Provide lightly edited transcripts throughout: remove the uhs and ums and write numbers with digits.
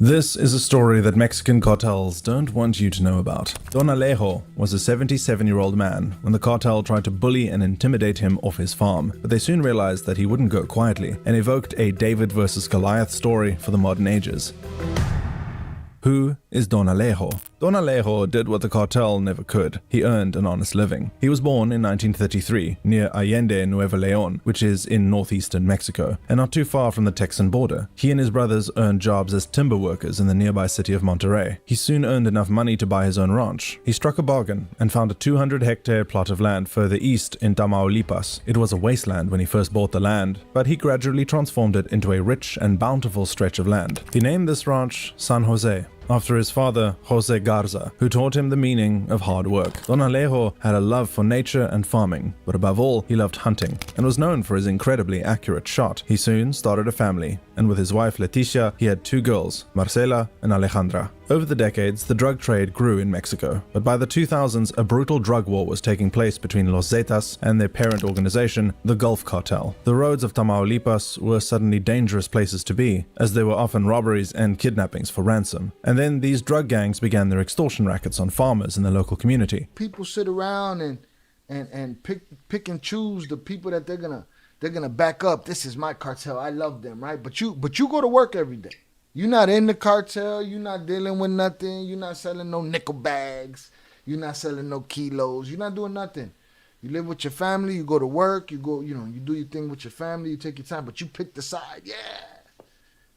This is a story that Mexican cartels don't want you to know about. Don Alejo was a 77-year-old man when the cartel tried to bully and intimidate him off his farm, but they soon realized that he wouldn't go quietly and evoked a David versus Goliath story for the modern ages. Who is Don Alejo? Don Alejo did what the cartel never could. He earned an honest living. He was born in 1933 near Allende, Nuevo León, which is in northeastern Mexico, and not too far from the Texan border. He and his brothers earned jobs as timber workers in the nearby city of Monterrey. He soon earned enough money to buy his own ranch. He struck a bargain and found a 200-hectare plot of land further east in Tamaulipas. It was a wasteland when he first bought the land, but he gradually transformed it into a rich and bountiful stretch of land. He named this ranch San Jose, after his father, Jose Garza, who taught him the meaning of hard work. Don Alejo had a love for nature and farming, but above all, he loved hunting, and was known for his incredibly accurate shot. He soon started a family, and with his wife Leticia, he had two girls, Marcela and Alejandra. Over the decades, the drug trade grew in Mexico, but by the 2000s, a brutal drug war was taking place between Los Zetas and their parent organization, the Gulf Cartel. The roads of Tamaulipas were suddenly dangerous places to be, as there were often robberies and kidnappings for ransom. And then these drug gangs began their extortion rackets on farmers in the local community. People sit around and pick and choose the people that they're gonna back up. This is my cartel. I love them, right? But you go to work every day. You're not in the cartel. You're not dealing with nothing. You're not selling no nickel bags. You're not selling no kilos. You're not doing nothing. You live with your family. You go to work. You go, you do your thing with your family. You take your time, but you pick the side. Yeah,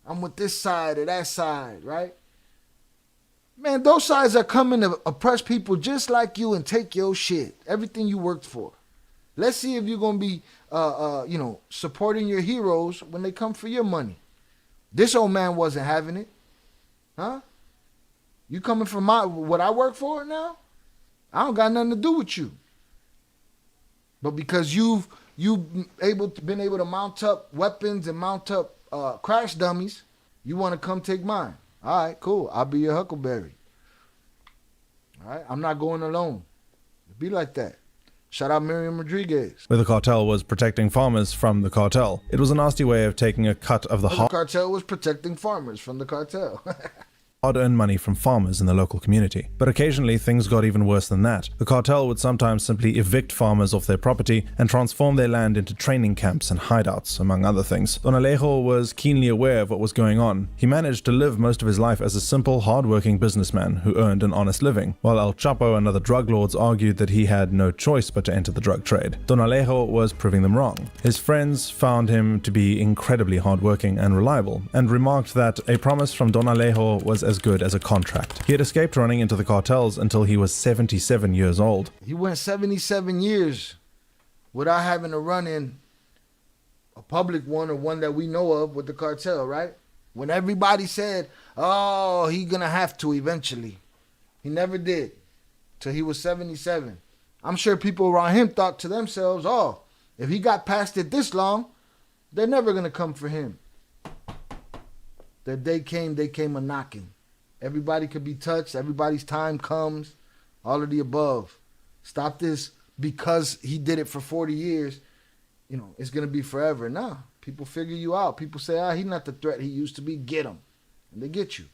I'm with this side or that side, right? Man, those sides are coming to oppress people just like you and take your shit, everything you worked for. Let's see if you're going to be, supporting your heroes when they come for your money. This old man wasn't having it. Huh? You coming for what I work for now? I don't got nothing to do with you. But because you've been able to mount up weapons and mount up crash dummies, you want to come take mine. All right, cool. I'll be your huckleberry. All right, I'm not going alone. Be like that. Shout out Miriam Rodriguez. Where the cartel was protecting farmers from the cartel. It was a nasty way of taking a cut of the cartel was protecting farmers from the cartel. hard-earned money from farmers in the local community. But occasionally things got even worse than that. The cartel would sometimes simply evict farmers off their property and transform their land into training camps and hideouts, among other things. Don Alejo was keenly aware of what was going on. He managed to live most of his life as a simple, hard-working businessman who earned an honest living, while El Chapo and other drug lords argued that he had no choice but to enter the drug trade. Don Alejo was proving them wrong. His friends found him to be incredibly hardworking and reliable, and remarked that a promise from Don Alejo was as good as a contract. He had escaped running into the cartels until he was 77 years old. He went 77 years without having to run in a public one or one that we know of with the cartel, right? When everybody said, oh, he's gonna have to eventually. He never did till he was 77. I'm sure people around him thought to themselves, oh, if he got past it this long, they're never gonna come for him. The day came, they came a-knocking. Everybody could be touched. Everybody's time comes. All of the above. Stop this because he did it for 40 years. You know, it's going to be forever. Nah, people figure you out. People say, he's not the threat he used to be. Get him. And they get you.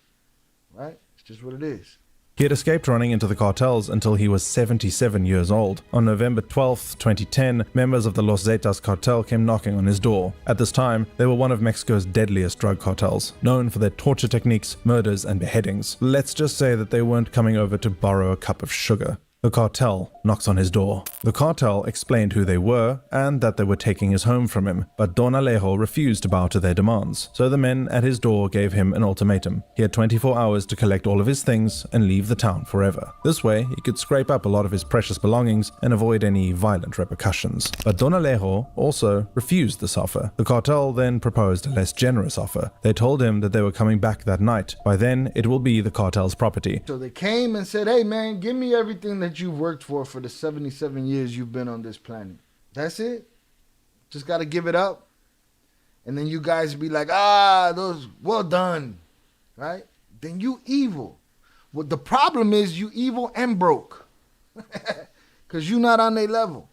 Right? It's just what it is. He had escaped running into the cartels until he was 77 years old. On November 12, 2010, members of the Los Zetas cartel came knocking on his door. At this time, they were one of Mexico's deadliest drug cartels, known for their torture techniques, murders, and beheadings. Let's just say that they weren't coming over to borrow a cup of sugar. The cartel knocks on his door. The cartel explained who they were and that they were taking his home from him, but Don Alejo refused to bow to their demands. So the men at his door gave him an ultimatum. He had 24 hours to collect all of his things and leave the town forever. This way, he could scrape up a lot of his precious belongings and avoid any violent repercussions. But Don Alejo also refused this offer. The cartel then proposed a less generous offer. They told him that they were coming back that night. By then, it will be the cartel's property. So they came and said, hey man, give me everything that you've worked for the 77 years you've been on this planet. That's it. Just got to give it up. And then you guys be like, those, well done. Right? Then you evil. Well, the problem is you evil and broke. Because you not on their level.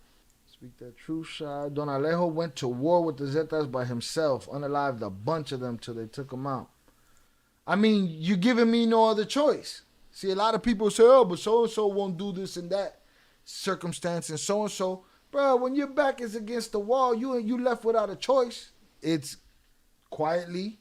Speak that truth, Shah. Don Alejo went to war with the Zetas by himself, unalived a bunch of them till they took him out. I mean, you're giving me no other choice. See, a lot of people say, oh, but so-and-so won't do this and that circumstance and so-and-so. Bro, when your back is against the wall, you left without a choice. It's quietly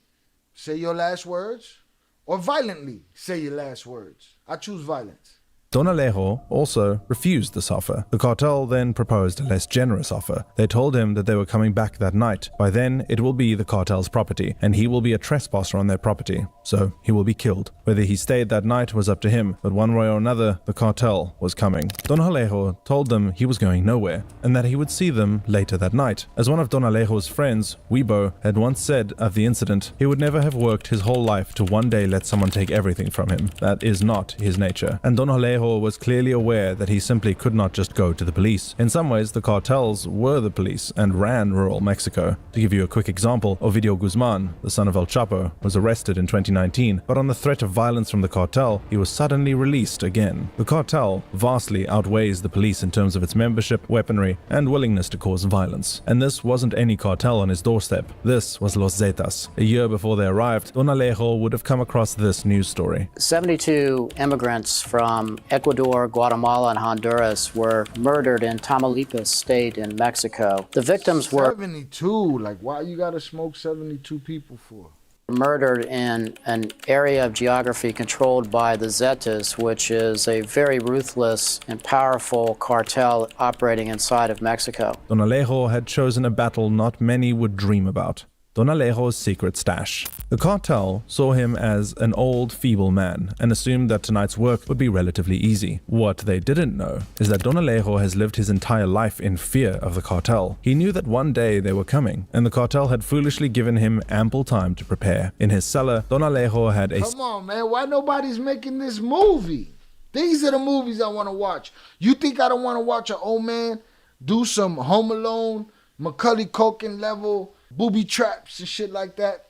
say your last words or violently say your last words. I choose violence. Don Alejo also refused this offer. The cartel then proposed a less generous offer. They told him that they were coming back that night. By then, it will be the cartel's property, and he will be a trespasser on their property, so he will be killed. Whether he stayed that night was up to him, but one way or another, the cartel was coming. Don Alejo told them he was going nowhere, and that he would see them later that night. As one of Don Alejo's friends, Weibo, had once said of the incident, he would never have worked his whole life to one day let someone take everything from him. That is not his nature. And Don Alejo was clearly aware that he simply could not just go to the police. In some ways, the cartels were the police and ran rural Mexico. To give you a quick example, Ovidio Guzman, the son of El Chapo, was arrested in 2019, but on the threat of violence from the cartel, he was suddenly released again. The cartel vastly outweighs the police in terms of its membership, weaponry, and willingness to cause violence. And this wasn't any cartel on his doorstep. This was Los Zetas. A year before they arrived, Don Alejo would have come across this news story. 72 immigrants from Ecuador, Guatemala, and Honduras were murdered in Tamaulipas state in Mexico. The victims were 72. Like, why you gotta smoke 72 people for? Murdered in an area of geography controlled by the Zetas, which is a very ruthless and powerful cartel operating inside of Mexico. Don Alejo had chosen a battle not many would dream about. Don Alejo's secret stash. The cartel saw him as an old, feeble man and assumed that tonight's work would be relatively easy. What they didn't know is that Don Alejo has lived his entire life in fear of the cartel. He knew that one day they were coming, and the cartel had foolishly given him ample time to prepare. In his cellar, Don Alejo had a... Come on, man. Why nobody's making this movie? These are the movies I want to watch. You think I don't want to watch an old man do some Home Alone, Macaulay Culkin level booby traps and shit like that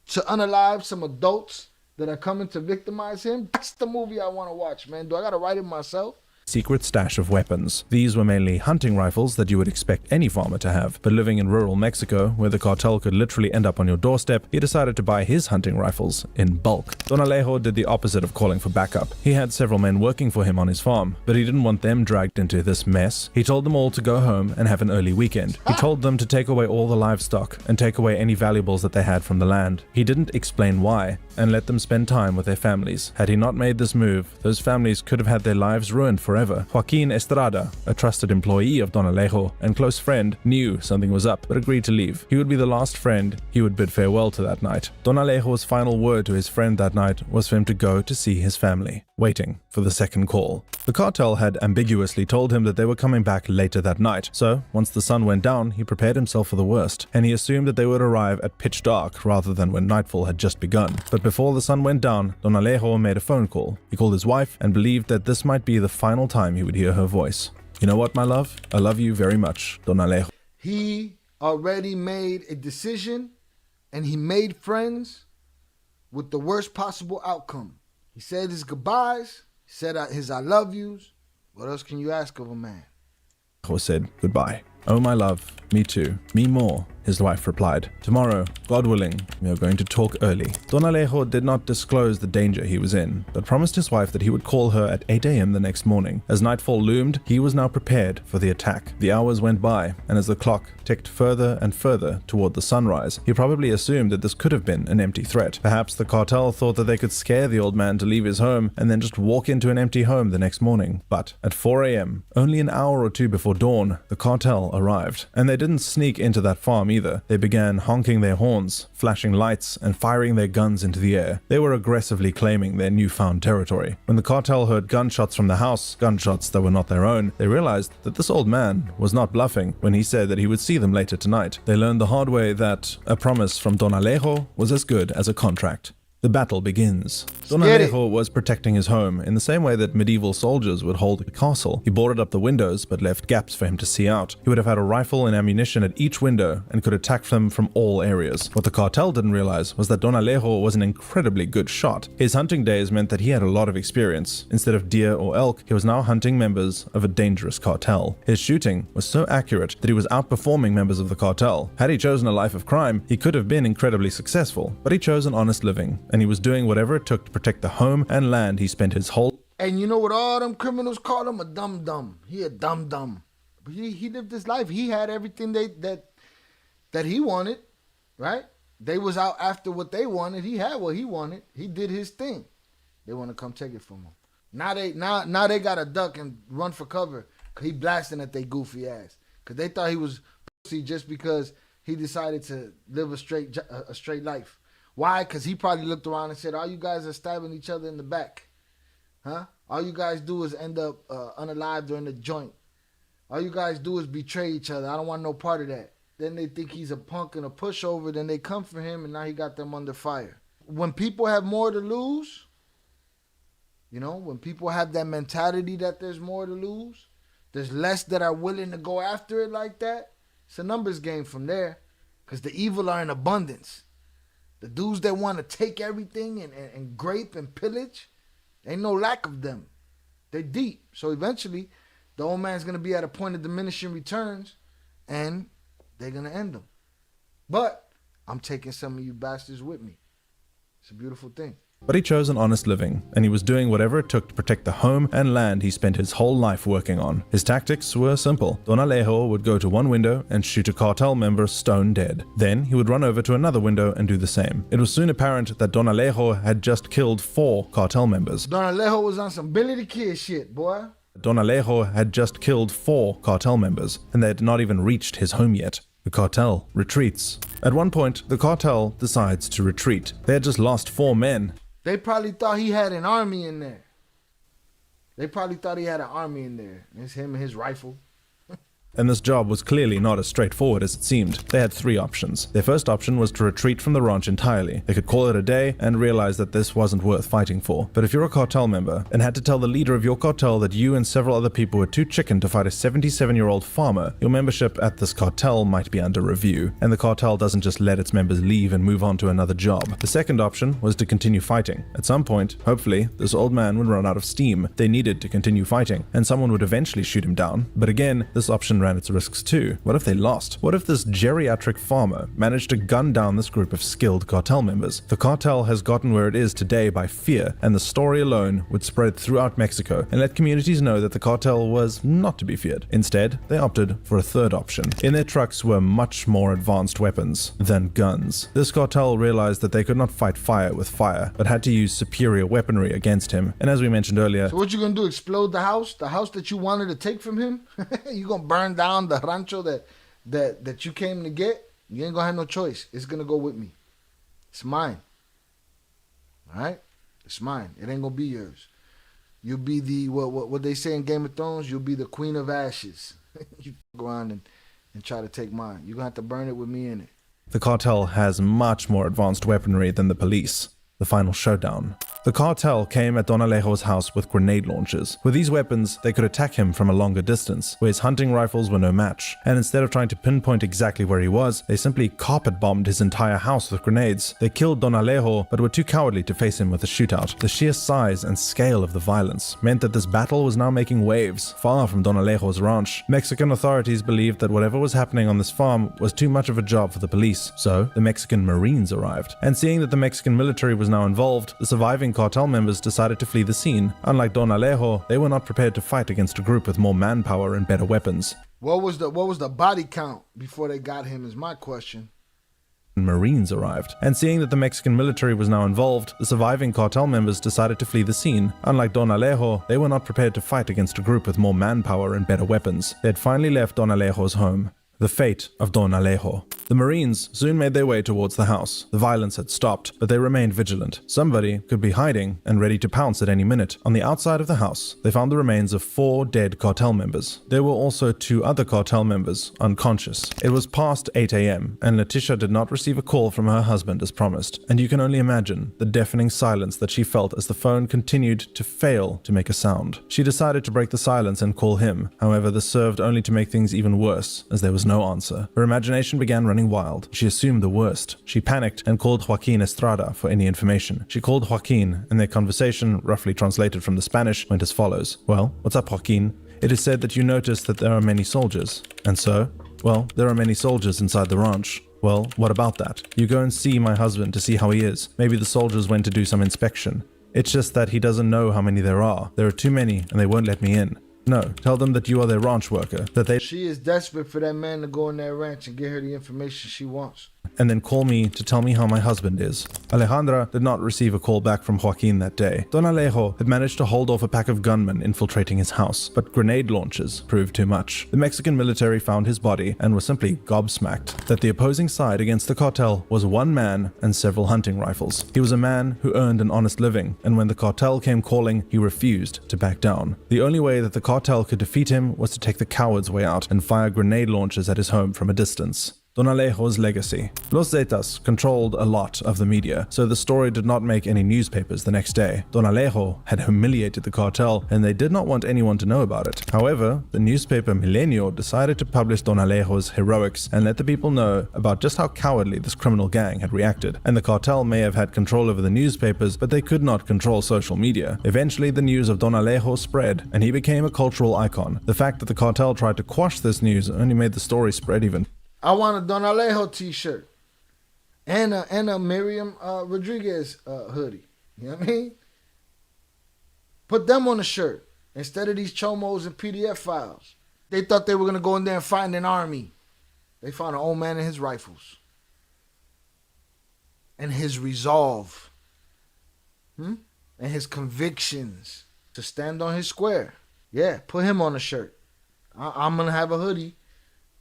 to unalive some adults that are coming to victimize him? That's the movie I want to watch, man. Do I gotta write it myself? secret stash of weapons. These were mainly hunting rifles that you would expect any farmer to have, but living in rural Mexico, where the cartel could literally end up on your doorstep, he decided to buy his hunting rifles in bulk. Don Alejo did the opposite of calling for backup. He had several men working for him on his farm, but he didn't want them dragged into this mess. He told them all to go home and have an early weekend. He told them to take away all the livestock and take away any valuables that they had from the land. He didn't explain why, and let them spend time with their families. Had he not made this move, those families could have had their lives ruined forever. Joaquin Estrada, a trusted employee of Don Alejo and close friend, knew something was up, but agreed to leave. He would be the last friend he would bid farewell to that night. Don Alejo's final word to his friend that night was for him to go to see his family, waiting for the second call. The cartel had ambiguously told him that they were coming back later that night, so once the sun went down, he prepared himself for the worst, and he assumed that they would arrive at pitch dark rather than when nightfall had just begun. But before the sun went down, Don Alejo made a phone call. He called his wife and believed that this might be the final time he would hear her voice. "You know what, my love? I love you very much, Don Alejo." He already made a decision, and he made friends with the worst possible outcome. He said his goodbyes, he said his I love yous. What else can you ask of a man? Alejo said goodbye. "Oh, my love, me too. Me more," his wife replied. "Tomorrow, God willing, we are going to talk early." Don Alejo did not disclose the danger he was in, but promised his wife that he would call her at 8 a.m. the next morning. As nightfall loomed, he was now prepared for the attack. The hours went by, and as the clock ticked further and further toward the sunrise, he probably assumed that this could have been an empty threat. Perhaps the cartel thought that they could scare the old man to leave his home and then just walk into an empty home the next morning. But at 4 a.m., only an hour or two before dawn, the cartel arrived. And they didn't sneak into that farm either. They began honking their horns, flashing lights, and firing their guns into the air. They were aggressively claiming their newfound territory. When the cartel heard gunshots from the house, gunshots that were not their own, they realized that this old man was not bluffing when he said that he would see them later tonight. They learned the hard way that a promise from Don Alejo was as good as a contract. The battle begins. Don Alejo was protecting his home in the same way that medieval soldiers would hold a castle. He boarded up the windows but left gaps for him to see out. He would have had a rifle and ammunition at each window and could attack them from all areas. What the cartel didn't realize was that Don Alejo was an incredibly good shot. His hunting days meant that he had a lot of experience. Instead of deer or elk, he was now hunting members of a dangerous cartel. His shooting was so accurate that he was outperforming members of the cartel. Had he chosen a life of crime, he could have been incredibly successful, but he chose an honest living. and he was doing whatever it took to protect the home and land he spent his whole. And you know what all them criminals call him? A dum-dum. He a dum-dum. But he lived his life. He had everything that he wanted, right? They was out after what they wanted. He had what he wanted. He did his thing. They want to come take it from him. Now they got to duck and run for cover. Cause he blasting at they goofy ass. Cause they thought he was pussy just because he decided to live a straight life. Why? Cause he probably looked around and said, "All you guys are stabbing each other in the back, huh? All you guys do is end up unalived or in the joint. All you guys do is betray each other. I don't want no part of that." Then they think he's a punk and a pushover. Then they come for him, and now he got them under fire. When people have more to lose, when people have that mentality that there's more to lose, there's less that are willing to go after it like that. It's a numbers game from there, because the evil are in abundance. The dudes that want to take everything and grape and pillage, ain't no lack of them. They're deep. So eventually, the old man's going to be at a point of diminishing returns, and they're going to end them. But I'm taking some of you bastards with me. It's a beautiful thing. But he chose an honest living, and he was doing whatever it took to protect the home and land he spent his whole life working on. His tactics were simple. Don Alejo would go to one window and shoot a cartel member stone dead. Then he would run over to another window and do the same. It was soon apparent that Don Alejo had just killed 4 cartel members. Don Alejo was on some Billy the Kid shit, boy. Don Alejo had just killed 4 cartel members, and they had not even reached his home yet. The cartel retreats. At one point, the cartel decides to retreat. They had just lost 4 men. They probably thought he had an army in there. It's him and his rifle. And this job was clearly not as straightforward as it seemed. They had 3 options. Their first option was to retreat from the ranch entirely. They could call it a day and realize that this wasn't worth fighting for. But if you're a cartel member and had to tell the leader of your cartel that you and several other people were too chicken to fight a 77-year-old farmer, your membership at this cartel might be under review. And the cartel doesn't just let its members leave and move on to another job. The second option was to continue fighting. At some point, hopefully, this old man would run out of steam. They needed to continue fighting, and someone would eventually shoot him down. But again, this option ran its risks too. What if they lost? What if this geriatric farmer managed to gun down this group of skilled cartel members? The cartel has gotten where it is today by fear, and the story alone would spread throughout Mexico and let communities know that the cartel was not to be feared. Instead, they opted for a third option. In their trucks were much more advanced weapons than guns. This cartel realized that they could not fight fire with fire, but had to use superior weaponry against him. And as we mentioned earlier, so what you gonna do, explode the house? The house that you wanted to take from him? You gonna burn down the rancho that you came to get? You ain't gonna have no choice. It's gonna go with me. It's mine. All right? It's mine. It ain't gonna be yours. You'll be the, what they say in Game of Thrones, you'll be the queen of ashes. You go around and try to take mine. You're gonna have to burn it with me in it. the cartel has much more advanced weaponry than the police. The final showdown. The cartel came at Don Alejo's house with grenade launchers. With these weapons, they could attack him from a longer distance, where his hunting rifles were no match. And instead of trying to pinpoint exactly where he was, they simply carpet-bombed his entire house with grenades. They killed Don Alejo, but were too cowardly to face him with a shootout. The sheer size and scale of the violence meant that this battle was now making waves, far from Don Alejo's ranch. Mexican authorities believed that whatever was happening on this farm was too much of a job for the police, so the Mexican Marines arrived. And seeing that the Mexican military was now involved, the surviving cartel members decided to flee the scene. Unlike Don Alejo, they were not prepared to fight against a group with more manpower and better weapons. What was the body count before they got him is my question. Marines arrived, and seeing that the Mexican military was now involved, the surviving cartel members decided to flee the scene. Unlike Don Alejo, they were not prepared to fight against a group with more manpower and better weapons. They had finally left Don Alejo's home. The fate of Don Alejo. The Marines soon made their way towards the house. The violence had stopped, but they remained vigilant. Somebody could be hiding and ready to pounce at any minute. On the outside of the house, they found the remains of 4 dead cartel members. There were also 2 other cartel members unconscious. It was past 8 a.m., and Leticia did not receive a call from her husband as promised. And you can only imagine the deafening silence that she felt as the phone continued to fail to make a sound. She decided to break the silence and call him. However, this served only to make things even worse, as there was no answer. Her imagination began running wild. She assumed the worst. She panicked and called Joaquin Estrada for any information. She called Joaquin, and their conversation, roughly translated from the Spanish, went as follows. "Well, what's up, Joaquin? It is said that you noticed that there are many soldiers. And so? Well, there are many soldiers inside the ranch. Well, what about that? You go and see my husband to see how he is. Maybe the soldiers went to do some inspection. It's just that he doesn't know how many there are. There are too many and they won't let me in. No, tell them that you are their ranch worker, that they... She is desperate for that man to go in that ranch and get her the information she wants. And then call me to tell me how my husband is. Alejandra did not receive a call back from Joaquin that day. Don Alejo had managed to hold off a pack of gunmen infiltrating his house, but grenade launches proved too much. The Mexican military found his body and was simply gobsmacked that the opposing side against the cartel was one man and several hunting rifles. He was a man who earned an honest living, and when the cartel came calling, he refused to back down. The only way that the cartel could defeat him was to take the coward's way out and fire grenade launchers at his home from a distance. Don Alejo's legacy. Los Zetas controlled a lot of the media, so the story did not make any newspapers the next day. Don Alejo had humiliated the cartel, and they did not want anyone to know about it. However, the newspaper Milenio decided to publish Don Alejo's heroics and let the people know about just how cowardly this criminal gang had reacted. And the cartel may have had control over the newspapers, but they could not control social media. Eventually, the news of Don Alejo spread, and he became a cultural icon. The fact that the cartel tried to quash this news only made the story spread even. I want a Don Alejo t-shirt and a Miriam Rodriguez hoodie. You know what I mean? Put them on the shirt instead of these chomos and PDF files. They thought they were going to go in there and find an army. They found an old man and his rifles. And his resolve. And his convictions to stand on his square. Yeah, put him on the shirt. I'm going to have a hoodie.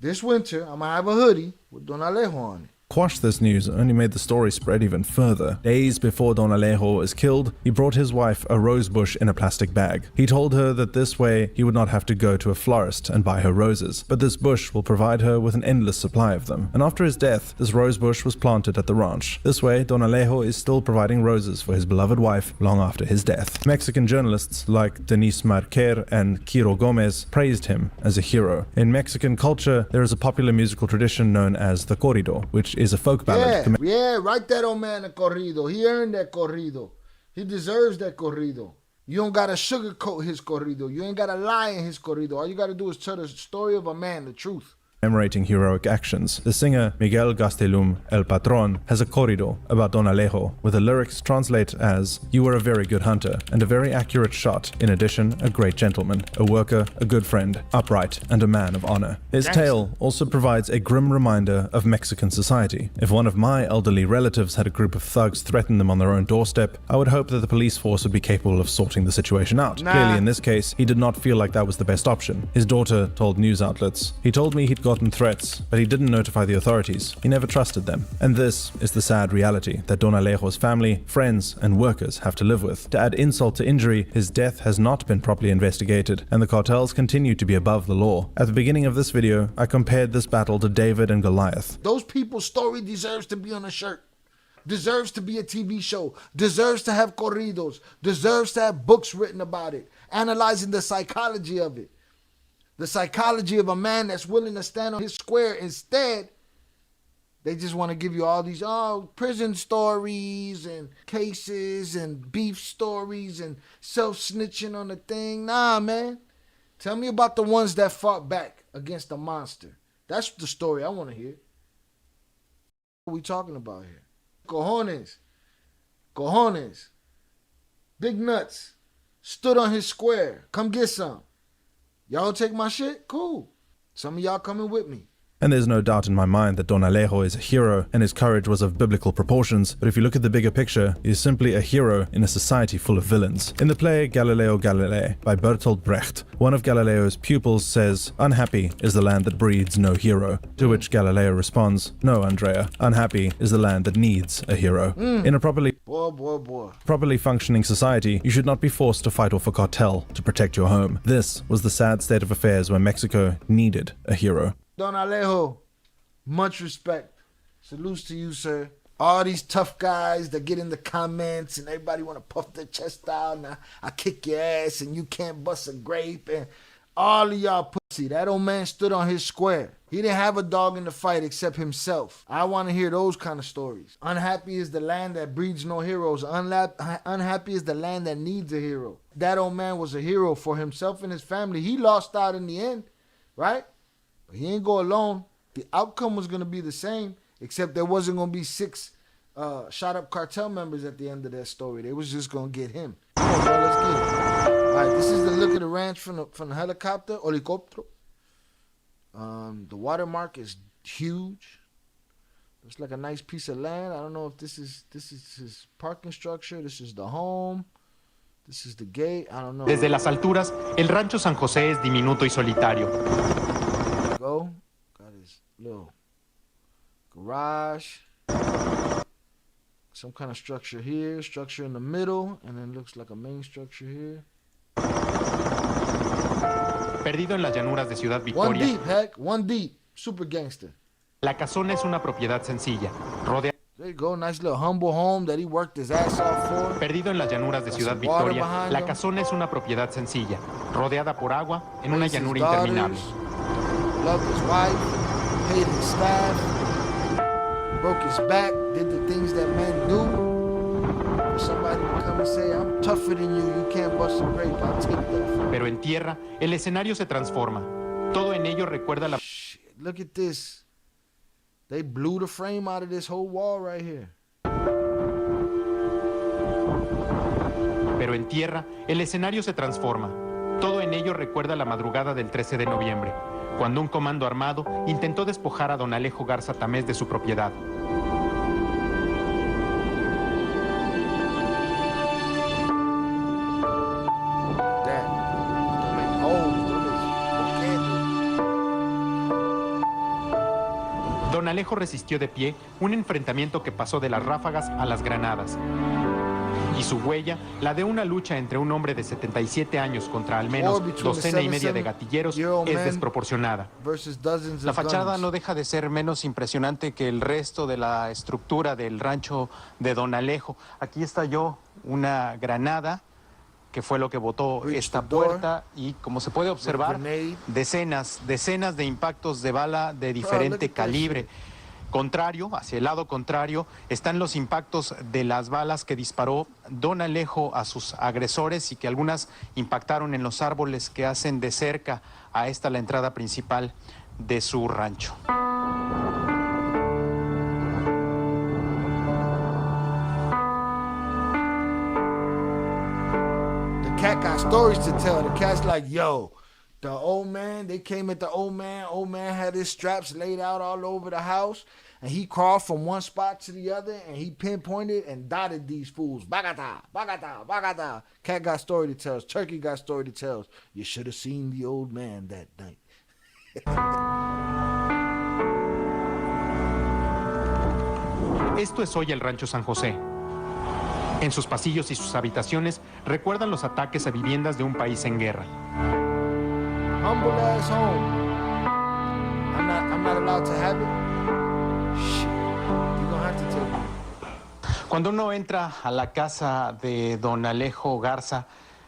This winter, I'm going to have a hoodie with Don Alejo on it. Quash this news only made the story spread even further. Days before Don Alejo was killed, he brought his wife a rose bush in a plastic bag. He told her that this way he would not have to go to a florist and buy her roses, but this bush will provide her with an endless supply of them. And after his death, this rose bush was planted at the ranch. This way, Don Alejo is still providing roses for his beloved wife long after his death. Mexican journalists like Denis Marquer and Quiro Gomez praised him as a hero. In Mexican culture, there is a popular musical tradition known as the corrido, which is a folk ballad. Yeah, write that old man a corrido. He earned that corrido. He deserves that corrido. You don't gotta sugarcoat his corrido. You ain't gotta lie in his corrido. All you gotta do is tell the story of a man, the truth. Commemorating heroic actions. The singer Miguel Gastelum, El Patron, has a corrido about Don Alejo, where the lyrics translate as, "You were a very good hunter, and a very accurate shot, in addition, a great gentleman, a worker, a good friend, upright, and a man of honor." His tale also provides a grim reminder of Mexican society. If one of my elderly relatives had a group of thugs threaten them on their own doorstep, I would hope that the police force would be capable of sorting the situation out. Clearly, in this case, he did not feel like that was the best option. His daughter told news outlets, "He told me he'd gotten threats, but he didn't notify the authorities. He never trusted them." And this is the sad reality that Don Alejo's family, friends, and workers have to live with. To add insult to injury, his death has not been properly investigated, and the cartels continue to be above the law. At the beginning of this video, I compared this battle to David and Goliath. Those people's story deserves to be on a shirt. Deserves to be a TV show. Deserves to have corridos. Deserves to have books written about it. Analyzing the psychology of it. The psychology of a man that's willing to stand on his square. Instead, they just want to give you all these prison stories and cases and beef stories and self-snitching on the thing. Nah, man. Tell me about the ones that fought back against the monster. That's the story I want to hear. What are we talking about here? Cojones. Cojones. Big nuts. Stood on his square. Come get some. Y'all take my shit? Cool. Some of y'all coming with me. And there's no doubt in my mind that Don Alejo is a hero and his courage was of biblical proportions, but if you look at the bigger picture, he is simply a hero in a society full of villains. In the play Galileo Galilei by Bertolt Brecht, one of Galileo's pupils says, "Unhappy is the land that breeds no hero," to which Galileo responds, "No, Andrea, unhappy is the land that needs a hero." In a properly functioning society, you should not be forced to fight off a cartel to protect your home. This was the sad state of affairs where Mexico needed a hero. Don Alejo, much respect. Salutes to you, sir. All these tough guys that get in the comments and everybody want to puff their chest out and I kick your ass and you can't bust a grape and all of y'all pussy. That old man stood on his square. He didn't have a dog in the fight except himself. I want to hear those kind of stories. Unhappy is the land that breeds no heroes. Unhappy is the land that needs a hero. That old man was a hero for himself and his family. He lost out in the end, right? But he ain't go alone. The outcome was going to be the same. Except there wasn't gonna be 6 shot up cartel members at the end of that story. They was just gonna get him. Come on, bro, let's get it. All right, this is the look of the ranch from the helicopter. Helicopter. The watermark is huge. Looks like a nice piece of land. I don't know if this is his parking structure. This is the home. This is the gate. I don't know. Desde las alturas, el rancho San José es diminuto y solitario. Go. Got his little garage. Some kind of structure here. Structure in the middle. And then looks like a main structure here. Perdido en las llanuras de Ciudad One Victoria, deep, heck. One deep. Super gangster. la casona es una propiedad sencilla, rodeada. There you go. Nice little humble home that he worked his ass off for. Perdido en las llanuras de Got Ciudad some water Victoria, behind la him. casona es una propiedad sencilla, rodeada por agua en una Raised his llanura daughters, interminable. loved his wife, paid his staff, broke his back, did the things that men do. For somebody to come and say, I'm tougher than you can't bust a grape, I'll take that. Pero en tierra, el escenario se transforma. Todo en ello recuerda la... Shit, look at this. They blew the frame out of this whole wall right here. Pero en tierra, el escenario se transforma. Todo en ello recuerda la madrugada del 13 de noviembre, cuando un comando armado intentó despojar a Don Alejo Garza Tamez de su propiedad. Don Alejo resistió de pie un enfrentamiento que pasó de las ráfagas a las granadas. Y su huella, la de una lucha entre un hombre de 77 años contra al menos docena y media de gatilleros, es desproporcionada. La fachada no deja de ser menos impresionante que el resto de la estructura del rancho de Don Alejo. Aquí estalló una granada, que fue lo que botó esta puerta, y como se puede observar, decenas de impactos de bala de diferente calibre. Contrario, hacia el lado contrario, están los impactos de las balas que disparó Don Alejo a sus agresores y que algunas impactaron en los árboles que hacen de cerca a esta la entrada principal de su rancho. Cat got stories to tell. The cat's like, yo, the old man, they came at the old man. Old man had his straps laid out all over the house, and he crawled from one spot to the other, and he pinpointed and dotted these fools. Bagata, bagata, bagata. Cat got story to tell. Turkey got story to tell. You should have seen the old man that night. Esto es hoy el rancho San José. En sus pasillos y sus habitaciones recuerdan los ataques a viviendas de un país en guerra. Humble ass home. I'm not allowed to have it. Shit. You're gonna have to take it. Cuando uno entra a la casa de Don Alejo Garza,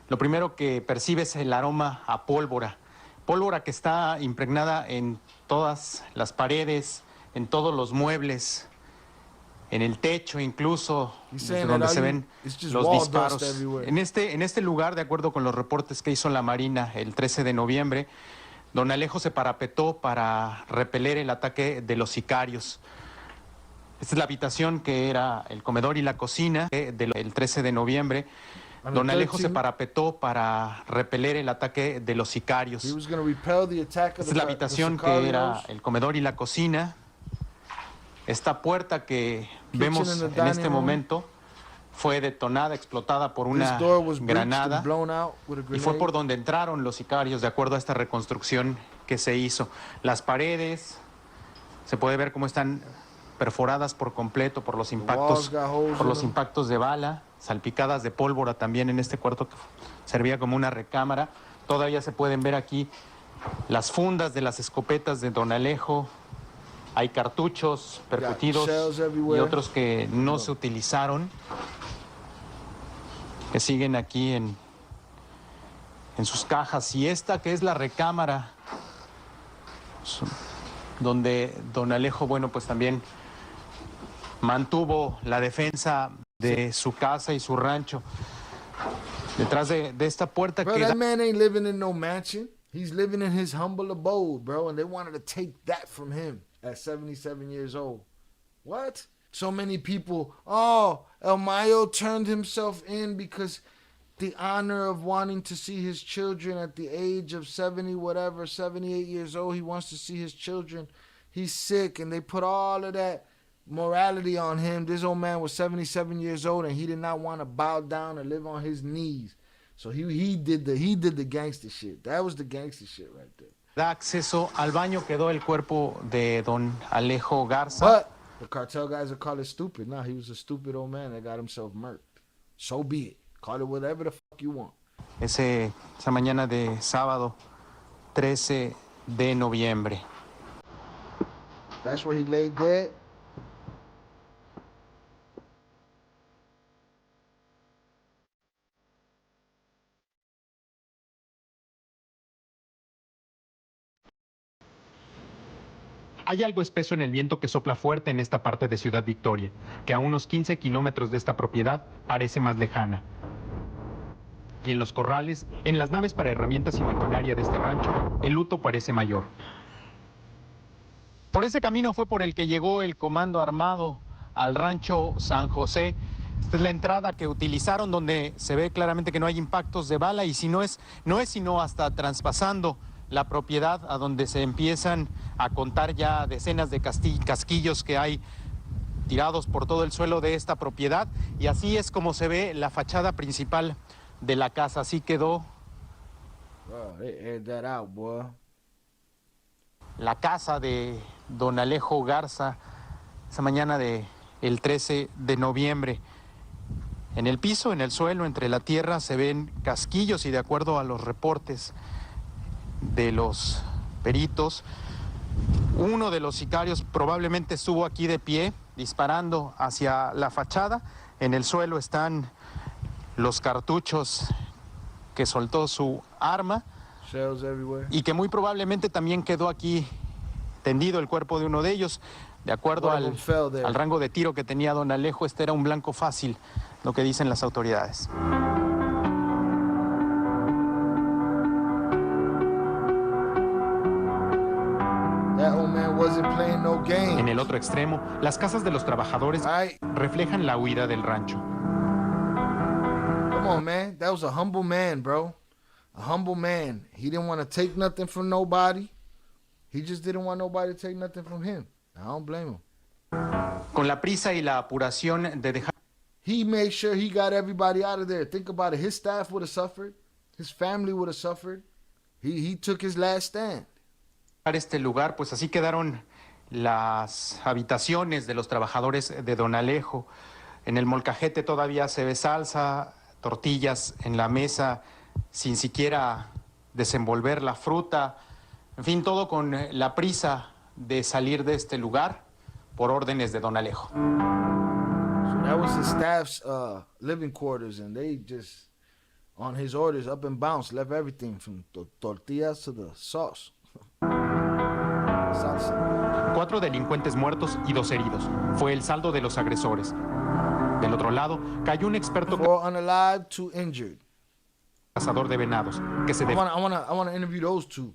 lo primero que percibe es el aroma a pólvora. Pólvora que está impregnada en todas las paredes, en todos los muebles, en el techo incluso, donde se ven los disparos. En este lugar, de acuerdo con los reportes que hizo la Marina el 13 de noviembre, Don Alejo se parapetó para repeler el ataque de los sicarios. Esta es la habitación que era el comedor y la cocina del 13 de noviembre. Don Alejo se parapetó para repeler el ataque de los sicarios. Esta es la habitación que era el comedor y la cocina. Esta puerta que vemos en este momento fue detonada, explotada por una granada, y fue por donde entraron los sicarios, de acuerdo a esta reconstrucción que se hizo. Las paredes, se puede ver cómo están perforadas por completo por los impactos de bala, salpicadas de pólvora también en este cuarto que servía como una recámara. Todavía se pueden ver aquí las fundas de las escopetas de Don Alejo. Hay cartuchos percutidos y otros que no se utilizaron, que siguen aquí en sus cajas. Y esta que es la recámara, donde Don Alejo, bueno, pues también mantuvo la defensa de su casa y su rancho. Detrás de esta puerta bro, queda... That man ain't living in no mansion. He's living in his humble abode, bro, and they wanted to take that from him at 77 years old. What? So many people, oh, El Mayo turned himself in because the honor of wanting to see his children at the age of 70, whatever, 78 years old, he wants to see his children. He's sick, and they put all of that morality on him. This old man was 77 years old, and he did not want to bow down and live on his knees. So he did the gangster shit. That was the gangster shit right there. Da acceso al baño quedó el cuerpo de Don Alejo Garza. But the cartel guys will call it stupid. Nah, he was a stupid old man that got himself murked. So be it. Call it whatever the fuck you want. Esa mañana de sábado 13 de noviembre. That's where he laid dead. Hay algo espeso en el viento que sopla fuerte en esta parte de Ciudad Victoria, que a unos 15 kilómetros de esta propiedad parece más lejana. Y en los corrales, en las naves para herramientas y maquinaria de este rancho, el luto parece mayor. Por ese camino fue por el que llegó el comando armado al rancho San José. Esta es la entrada que utilizaron, donde se ve claramente que no hay impactos de bala, y si no es sino hasta traspasando la propiedad, a donde se empiezan a contar ya decenas de casquillos que hay tirados por todo el suelo de esta propiedad, y así es como se ve la fachada principal de la casa. Así quedó la casa de Don Alejo Garza esa mañana del 13 de noviembre. En el piso, en el suelo, entre la tierra, se ven casquillos, y de acuerdo a los reportes de los peritos, uno de los sicarios probablemente estuvo aquí de pie disparando hacia la fachada. En el suelo están los cartuchos que soltó su arma, y que muy probablemente también quedó aquí tendido el cuerpo de uno de ellos. De acuerdo al rango de tiro que tenía Don Alejo, este era un blanco fácil, lo que dicen las autoridades. En el otro extremo, las casas de los trabajadores reflejan la huida del rancho. Come on, man. That was a humble man, bro. A humble man. He didn't want to take nothing from nobody. He just didn't want nobody to take nothing from him. I don't blame him. Con la prisa y la apuración de dejar... He made sure he got everybody out of there. Think about it. His staff would have suffered. His family would have suffered. He took his last stand. Este lugar, pues así quedaron las habitaciones de los trabajadores de Don Alejo. En el molcajete todavía se ve salsa, tortillas en la mesa, sin siquiera desenvolver la fruta. En fin, todo con la prisa de salir de este lugar por órdenes de Don Alejo. So that was his staff's living quarters, and they just, on his orders, up and bounced, left everything from tortillas to the sauce. Salsa. 4 delincuentes muertos y 2 heridos. Fue el saldo de los agresores. Del otro lado, cayó un experto 4 unalive, 2 injured. Cazador de venados, que se I wanna interview those two.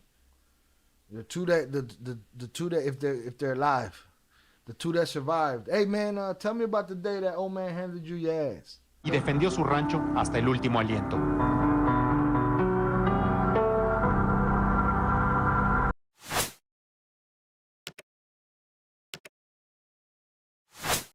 The two that if they're alive, the two that survived. Hey man, tell me about the day that old man handed you your ass. y defendió su rancho hasta el último aliento.